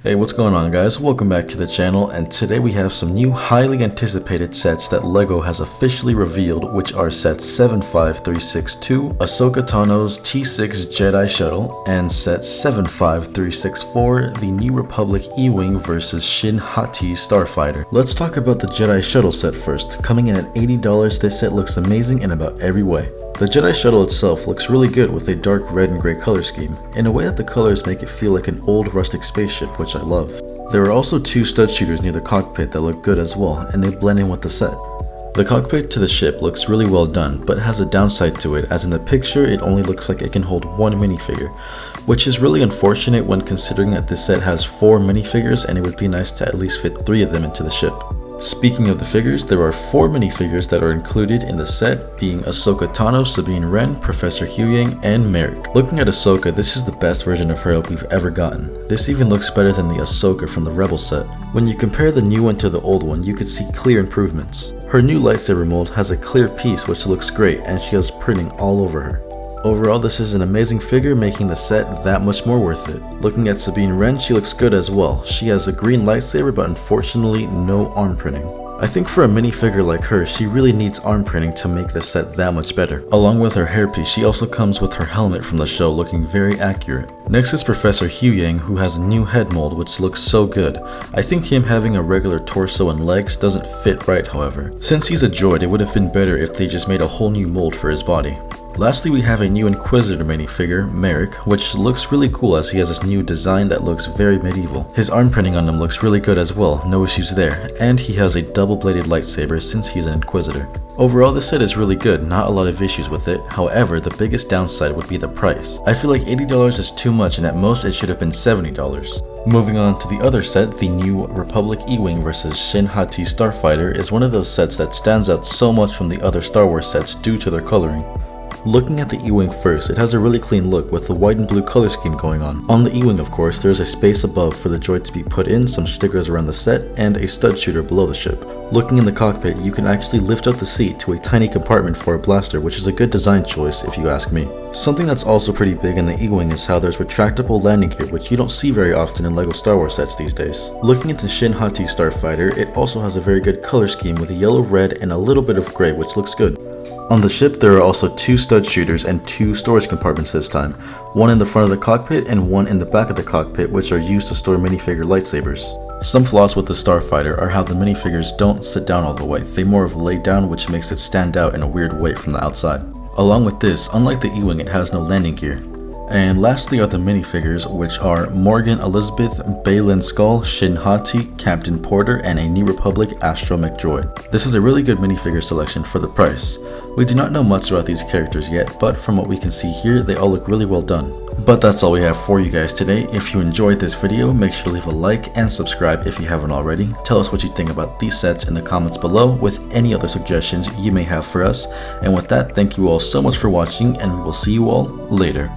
Hey, what's going on guys? Welcome back to the channel, and today we have some new highly anticipated sets that LEGO has officially revealed, which are set 75362, Ahsoka Tano's T6 Jedi Shuttle, and set 75364, the New Republic E-Wing vs Shin Hati Starfighter. Let's talk about the Jedi Shuttle set first. Coming in at $80, this set looks amazing in about every way. The Jedi Shuttle itself looks really good with a dark red and gray color scheme, in a way that the colors make it feel like an old rustic spaceship, which I love. There are also two stud shooters near the cockpit that look good as well, and they blend in with the set. The cockpit to the ship looks really well done, but has a downside to it, as in the picture it only looks like it can hold one minifigure, which is really unfortunate when considering that this set has 4 minifigures and it would be nice to at least fit 3 of them into the ship. Speaking of the figures, there are 4 minifigures that are included in the set, being Ahsoka Tano, Sabine Wren, Professor Huyang, and Merrick. Looking at Ahsoka, this is the best version of her we've ever gotten. This even looks better than the Ahsoka from the Rebel set. When you compare the new one to the old one, you could see clear improvements. Her new lightsaber mold has a clear piece which looks great, and she has printing all over her. Overall, this is an amazing figure, making the set that much more worth it. Looking at Sabine Wren, she looks good as well. She has a green lightsaber, but unfortunately no arm printing. I think for a minifigure like her, she really needs arm printing to make the set that much better. Along with her hairpiece, she also comes with her helmet from the show, looking very accurate. Next is Professor Huyang, who has a new head mold which looks so good. I think him having a regular torso and legs doesn't fit right, however. Since he's a droid, it would have been better if they just made a whole new mold for his body. Lastly, we have a new Inquisitor minifigure, Merrick, which looks really cool as he has this new design that looks very medieval. His arm printing on him looks really good as well, no issues there, and he has a double-bladed lightsaber since he's an Inquisitor. Overall, this set is really good, not a lot of issues with it. However, the biggest downside would be the price. I feel like $80 is too much, and at most it should have been $70. Moving on to the other set, the New Republic E-Wing vs Shin Hati Starfighter is one of those sets that stands out so much from the other Star Wars sets due to their coloring. Looking at the E-Wing first, it has a really clean look with the white and blue color scheme going on. On the E-Wing, of course, there is a space above for the droid to be put in, some stickers around the set, and a stud shooter below the ship. Looking in the cockpit, you can actually lift up the seat to a tiny compartment for a blaster, which is a good design choice if you ask me. Something that's also pretty big in the E-Wing is how there's retractable landing gear, which you don't see very often in LEGO Star Wars sets these days. Looking at the Shin Hati Starfighter, it also has a very good color scheme with a yellow, red, and a little bit of gray, which looks good. On the ship, there are also 2 stud shooters and 2 storage compartments this time, one in the front of the cockpit and one in the back of the cockpit, which are used to store minifigure lightsabers. Some flaws with the Starfighter are how the minifigures don't sit down all the way, they more of lay down, which makes it stand out in a weird way from the outside. Along with this, unlike the E-Wing, it has no landing gear. And lastly are the minifigures, which are Morgan Elizabeth, Baylan Skull, Shin Hati, Captain Porter, and a New Republic astromech droid. This is a really good minifigure selection for the price. We do not know much about these characters yet, but from what we can see here, they all look really well done. But that's all we have for you guys today. If you enjoyed this video, make sure to leave a like and subscribe if you haven't already. Tell us what you think about these sets in the comments below with any other suggestions you may have for us. And with that, thank you all so much for watching, and we will see you all later.